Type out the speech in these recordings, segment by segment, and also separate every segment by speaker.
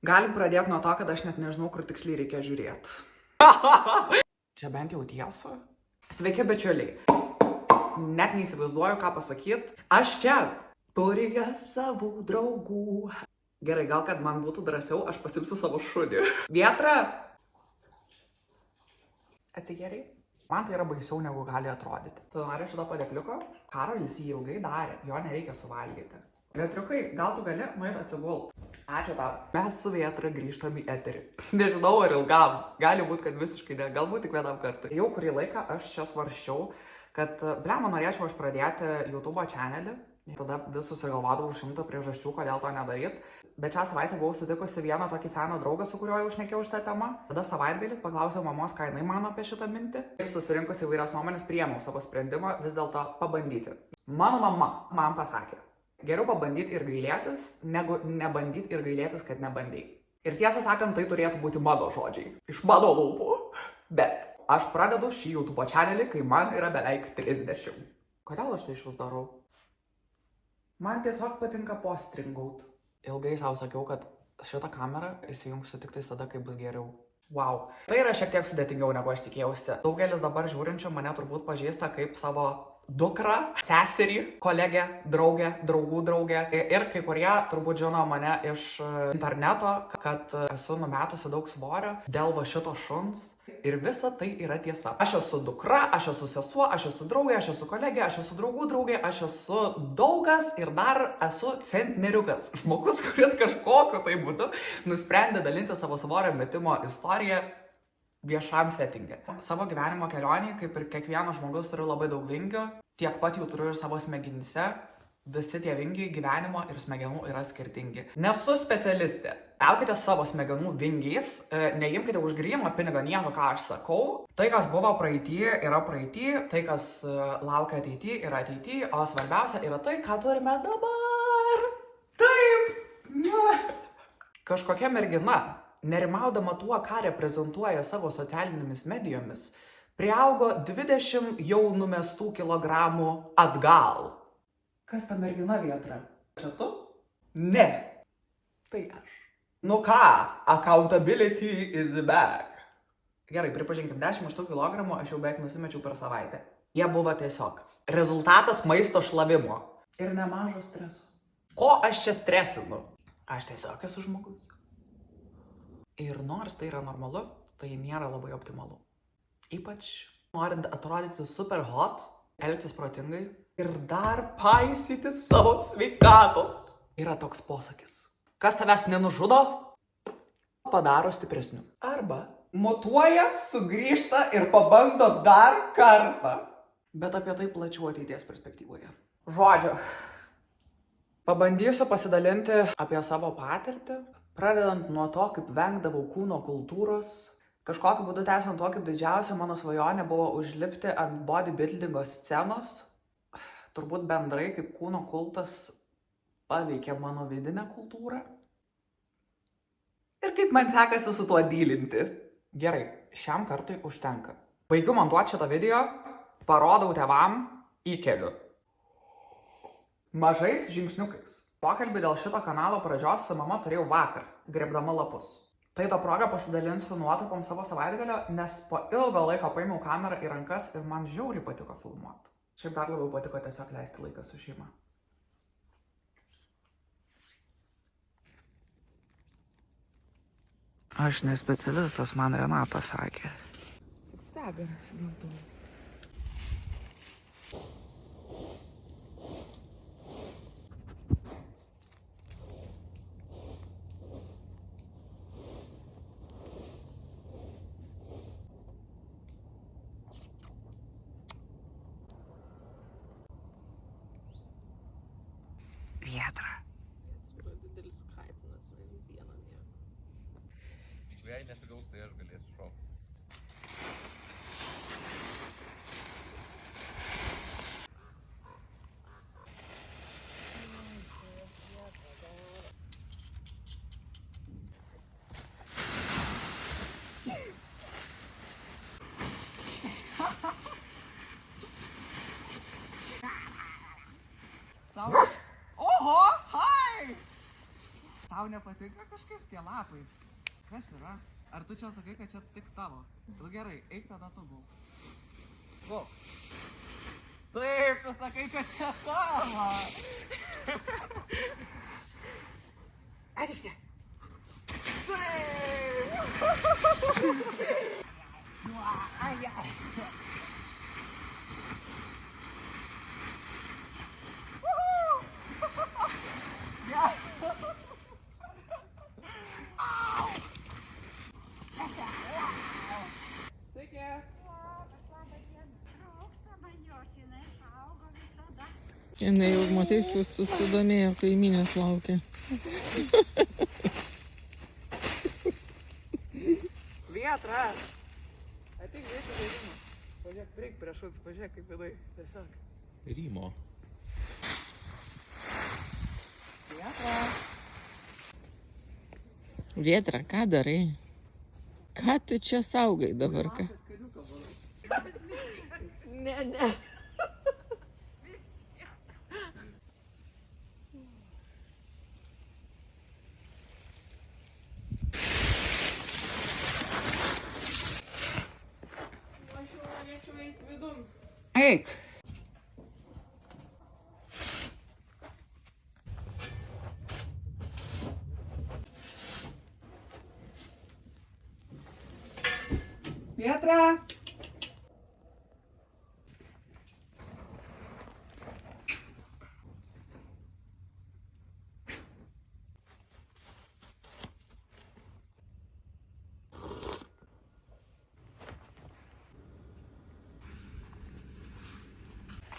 Speaker 1: Galim pradėti nuo to, kad aš net nežinau, kur tiksliai reikia žiūrėti. Čia bent jau tiesa. Sveiki, bičiuliai. Net neįsivaizduoju, ką pasakyti. Aš čia turėjau savų draugų. Gerai, gal kad man būtų drąsiau, aš pasimsiu savo šunį. Vietra. Atsigeriai. Man tai yra baisiau, negu gali atrodyti. Tu nori šito padėkliuko? Karolis jį ilgai darė, jo nereikia suvalgyti. Vietriukai, gal tu gali nuėti atsigult? Ačiū tau. Mes su Vietra grįžtam į eterį. Nežinau, ar ilgam. Gali būti, kad visiškai ne. Galbūt tik vienam kartui. Jau kurį laiką aš čia svarsčiau, kad, blema, norėčiau aš pradėti YouTube channelį. Tada vis susigalvodavau 100 priežasčių, kodėl to nedaryt. Bet šią savaitę buvau sutikusi vieną tokį seną draugą, su kuriuo jau šnekėjau šitą temą. Tada savaitgalį paklausiau mamos, ką jinai mano apie šitą mintį. Ir susirinkusi įvairias nuomonės, priėmiau savo sprendimą vis dėlto pabandyti. Mano mama man pasakė, geriau pabandyti ir gailėtis, negu nebandyti ir gailėtis, kad nebandai. Ir tiesą sakant, tai turėtų būti mano žodžiai. Iš mano lūpų. Bet aš pradedu šį YouTube channelį, kai man yra beveik 30. Kodėl aš tai iš vis darau? Man tiesiog patinka postringaut. Ilgai savo sakiau, kad šitą kamerą įsijungsiu tik tada, kai bus geriau. Wow. Tai yra šiek tiek sudėtingiau, negu aš tikėjausi. Daugelis dabar žiūrinčių mane turbūt pažįsta kaip savo dukrą, seserį, kolegę, draugę, draugų draugę. Ir kai kurie turbūt žino mane iš interneto, kad esu numetusi daug svorio dėl va šito šuns. Ir visa tai yra tiesa. Aš esu dukra, aš esu sesuo, aš esu draugė, aš esu kolegė, aš esu draugų draugė, aš esu daugas ir dar esu centneriukas. Žmogus, kuris kažkokiu tai būdu nusprendė dalinti savo svorio metimo istoriją viešam settinge. Savo gyvenimo kelionį, kaip ir kiekvienas žmogus, turiu labai daug vingių, tiek pat jų turiu ir savo smegenyse. Visi tie vingiai gyvenimo ir smegenų yra skirtingi. Nesu specialistė. Elkite savo smegenų vingiais, neimkite už gryną pinigą nieko, ką aš sakau. Tai, kas buvo praeity, yra praeity, tai, kas laukia ateity, yra ateity, o svarbiausia yra tai, ką turime dabar. Taip. Kažkokia mergina, nerimaudama tuo, ką reprezentuoja savo socialinėmis medijomis, priaugo 20 jau numestų kilogramų atgal. Kas ta mergina, Vietra? Čia tu? Ne. Tai aš. Nu ką, accountability is back. Gerai, pripažinkim, 10 iš tų kilogramų aš jau beveik nusimečiau per savaitę. Jie buvo tiesiog rezultatas maisto šlavimo. Ir nemažo streso. Ko aš čia stresinu? Aš tiesiog esu žmogus. Ir nors tai yra normalu, tai nėra labai optimalu. Ypač norint atrodyti super hot, elgtis protingai ir dar paisyti savo sveikatos. Yra toks posakis. Kas tavęs nenužudo, padaro stipresniu. Arba mutuoja, sugrįžta ir pabando dar kartą. Bet apie tai plačiau ateities perspektyvoje. Žodžiu, pabandysiu pasidalinti apie savo patirtį, pradedant nuo to, kaip vengdavau kūno kultūros. Kažkokiu būdu tęsiant to, kaip didžiausia mano svajonė buvo užlipti ant bodybuildingo scenos. Turbūt bendrai, kaip kūno kultas paveikė mano vidinę kultūrą. Ir kaip man sekasi su tuo dylinti. Gerai, šiam kartui užtenka. Baigiu montuoti šitą video, parodau tėvam, įkeliu. Mažais žingsniukais. Pokalbį dėl šito kanalo pradžios su mama turėjau vakar, grebdama lapus. Tai to progą pasidalinsiu nuotraukom savo savaitgalio, nes po ilgo laiko paėmiau kamerą į rankas ir man žiauriai patiko filmuoti. Šiaip dar labiau patiko tiesiog leisti laiką su šeima. Aš ne specialistas, man Renata sakė. Stebinas dėl to. Vietra.
Speaker 2: Yra didelis kaitinas, vieną miegą.
Speaker 3: Jeigu jai nesigaus, tai aš galėsiu šokti.
Speaker 1: Oho, hei! Tau nepatinka kažkaip tie lapai? Kas yra? Ar tu čia sakai, kad čia tik tavo? Tu gerai, eik tada tu būk. Būk. Taip, tu sakai, kad čia tavo. Ateik čia. Taip. Ai, ai.
Speaker 2: Jinai jau, matai, susidomėjo, kaimynės laukia.
Speaker 1: Vietra! Ateik žiūrėti žaidimą. Pažiūrėk, prieik prie šuns, pažiūrėk kaip jinai. Tiesiog.
Speaker 3: Rymo.
Speaker 1: Vietra!
Speaker 2: Vietra, ką darai? Ką tu čia saugai dabar? Ką?
Speaker 1: Ne, ne. Eik. Vietra.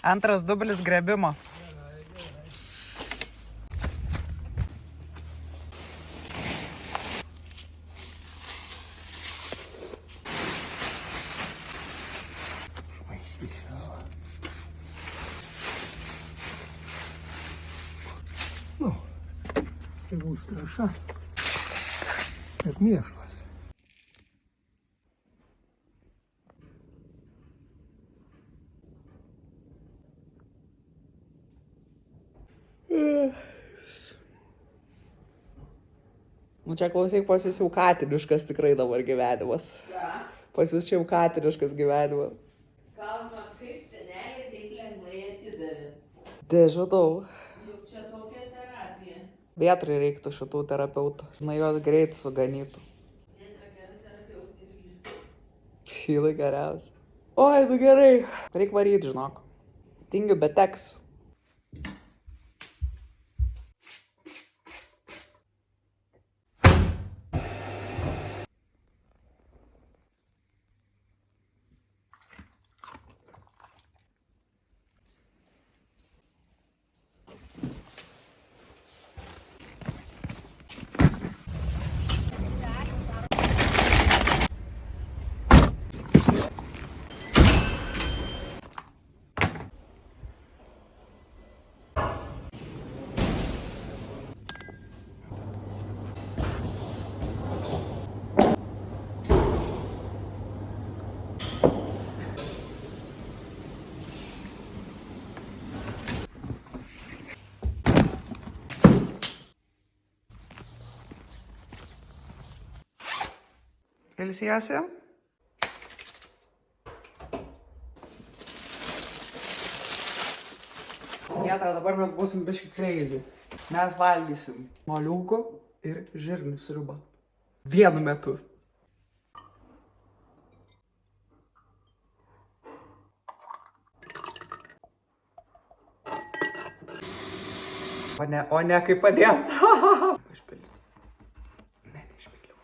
Speaker 1: Antras dublis grebimo.
Speaker 4: Nu, tai bus trąša ir mėšlas.
Speaker 1: Nu čia klausyk, pas jūs jau katiniškas tikrai dabar gyvenimas.
Speaker 2: Ką?
Speaker 1: Pas jūs čia jau katiniškas gyvenimas.
Speaker 2: Klausimas, kaip senelė taip lengvai atidavė?
Speaker 1: Nežinau.
Speaker 2: Juk čia tokia terapija.
Speaker 1: Vietrai reiktų šitų terapeutų. Na juos greit suganytų.
Speaker 2: Vietra gera terapeutė irgi.
Speaker 1: Šilai geriausia. Oi, nu gerai. Reik varyti, žinok. Tingiu, bet teks. Ilsiesi? Vietra, dabar mes būsim biški crazy. Mes valgysim moliūgo ir žirnių sriubą. Vienu metu. O ne kaip padėt. Išpilsiu. Ne, neišpiliu.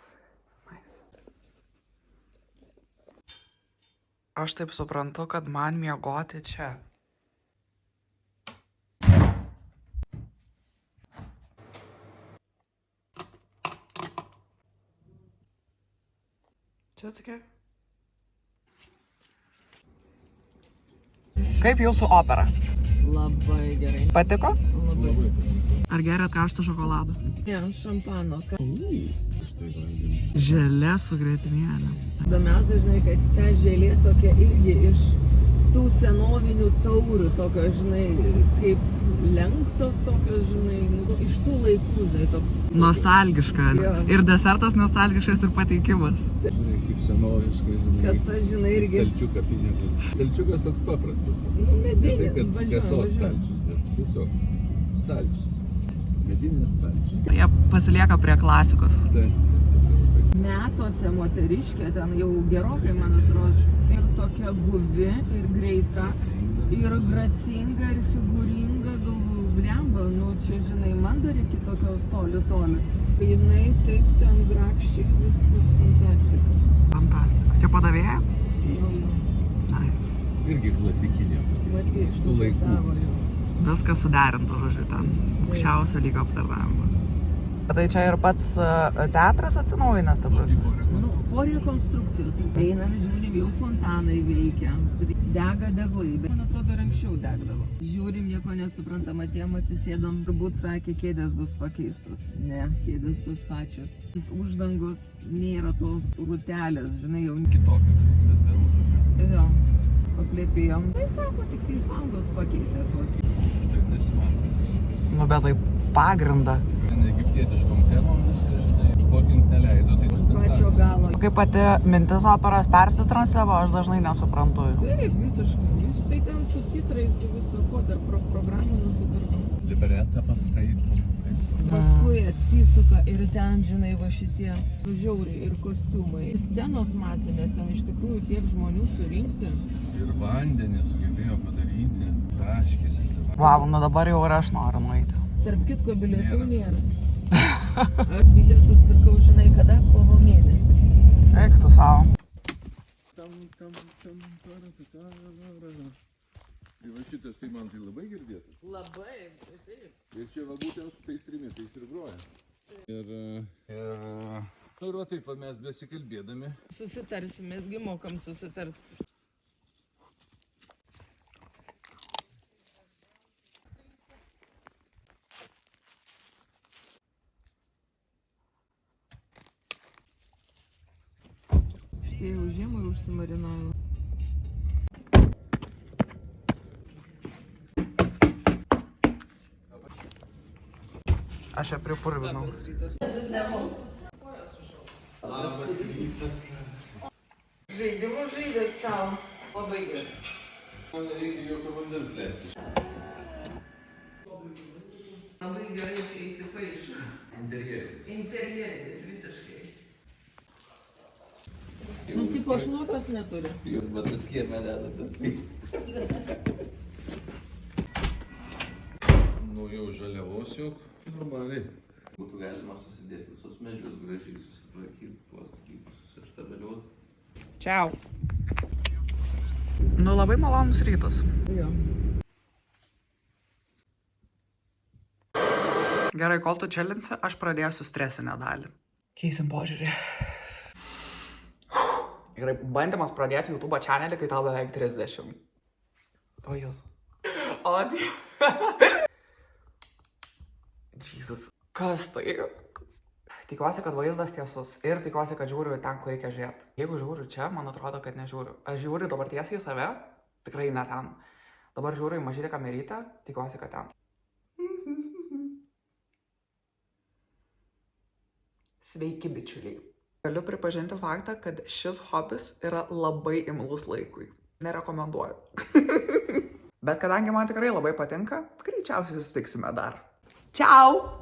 Speaker 1: Nice. Aš taip suprantu, kad man miegoti čia. Čia atsikė. Kaip jūsų opera?
Speaker 2: Labai gerai.
Speaker 1: Patiko?
Speaker 2: Labai.
Speaker 1: Ar geriat karštą šokoladą?
Speaker 2: Ne, šampano.
Speaker 1: Želė su grietinėle.
Speaker 2: Įdomiausia, žinai, kad ta želė tokia irgi iš tų senovinių taurių, tokio, žinai, kaip lenktos tokios, žinai, nu, iš tų laikų, žinai, toks.
Speaker 1: Nostalgiška.
Speaker 2: Jo.
Speaker 1: Ir desertas nostalgiškas ir pateikimas.
Speaker 3: Žinai, kaip senoviškai, žinai.
Speaker 2: Kasa, žinai, irgi.
Speaker 3: Stalčiuką pinigus. Stalčiukas toks paprastas.
Speaker 2: Nu, medinis,
Speaker 3: Tai, kad kasos stalčius, bet tiesiog stalčius. Medinis stalčius.
Speaker 1: Jie pasilieka prie klasikos.
Speaker 2: Metuose moteriškė, ten jau gerokai, man atrodo, ir tokia guvi, ir greita, ir gracinga, ir figūringa, galvoju, blemba, nu čia, žinai, man dar iki tokios toli. Kai jinai taip ten grakščiai, viskas fantastika.
Speaker 1: Fantastika. Čia padavėja?
Speaker 2: Jo.
Speaker 1: Nice.
Speaker 3: Irgi klasikinė.
Speaker 2: Matai,
Speaker 3: Iš tų laikų.
Speaker 2: nufotografavo jo.
Speaker 1: Viskas suderinta, žodžiu, ten aukščiausio lygio aptarnavimas. Tai čia ir pats teatras atsinaujinęs, ta prasme.
Speaker 2: Nu, po rekonstrukcijos. Einam, žiūrim, jau fontanai veikia. Dega deglai, bet man atrodo, ir anksčiau degdavo. Žiūrim, nieko nesuprantam, atėjom, atsisėdom, turbūt sakė, kėdės bus pakeistos. Ne, kėdės tos pačios. Uždangos nėra tos rūtelės, žinai, jau
Speaker 3: Kitokio, bet be rūtų.
Speaker 2: jo. Paplėpėjom. Tai sako, tik tais langos pakeitė.
Speaker 3: Štai nesimato.
Speaker 1: Nu, bet tai pagrindą.
Speaker 3: Egiptietiškom temom viską, žinai, sportint neleido. Tai
Speaker 2: Pačio galo.
Speaker 1: Kaip pati mintis operos persitransliavo, aš dažnai nesuprantu.
Speaker 2: Taip, visiškai. Tai ten su titrais, su viso ko, dar programą nusipirkom.
Speaker 3: Liberetą paskaitom.
Speaker 2: Paskui atsisuka ir ten, žinai, va šitie žiauriai ir kostiumai. Scenos masinės, ten iš tikrųjų tiek žmonių surinkti.
Speaker 3: Ir vandenį sugebėjo padaryti. Taškėsi.
Speaker 1: Vau, nu dabar jau ir aš noriu nueiti.
Speaker 2: Tarp kitko bilietų nėra. Aš bilietus pirkau, žinai, kada? Kovo mėnesį.
Speaker 1: Eik tu savo.
Speaker 3: Ir va šitas, tai man tai labai girdėtas.
Speaker 2: Labai, taip.
Speaker 3: Ir čia va būtent su tais trimitais ir groja. Nu ir va taip, va mes besikalbėdami.
Speaker 2: Susitarsim, mesgi mokam susitart. Štai jau žiemai užsimarinavo.
Speaker 1: Aš ją pripurvinau.
Speaker 3: Labas rytas.
Speaker 2: Žaidimus žaidėt stalo. Labai gerai.
Speaker 3: Man nereikia jokio vandens leisti.
Speaker 2: Labai gerai čia įsipaišo.
Speaker 3: Interjeris.
Speaker 2: Interjeris visiškai. Nu, tipo šluotos neturi.
Speaker 3: Ir batas kiemė dedatas. Nu jau žaliavos juk. Normaliai. Būtų galima susidėti visus medžius, gražiai susitvarkyti, tuos dalykus susištabeliuoti.
Speaker 1: Čiau. Nu, labai malonus rytas.
Speaker 2: Jo.
Speaker 1: Gerai, kol tu čelinsi, aš pradėsiu stresinę dalį. Keisim požiūrį. Gerai, bandymas pradėti YouTube channelį, kai tau beveik 30. O jūs. O Dieve. Jesus. Kas tai? Tikiuosi, kad vaizdas tiesus ir tikiuosi, kad žiūriu ten, kur reikia žiūrėti. Jeigu žiūriu čia, man atrodo, kad nežiūriu. Aš žiūriu dabar tiesiai į save, tikrai ne ten. Dabar žiūriu į mažytę kamerytę, tikiuosi, kad ten. Sveiki, bičiuliai. Galiu pripažinti faktą, kad šis hobis yra labai imlus laikui. Nerekomenduoju. Bet kadangi man tikrai labai patinka, greičiausiai susitiksime dar. Čiau!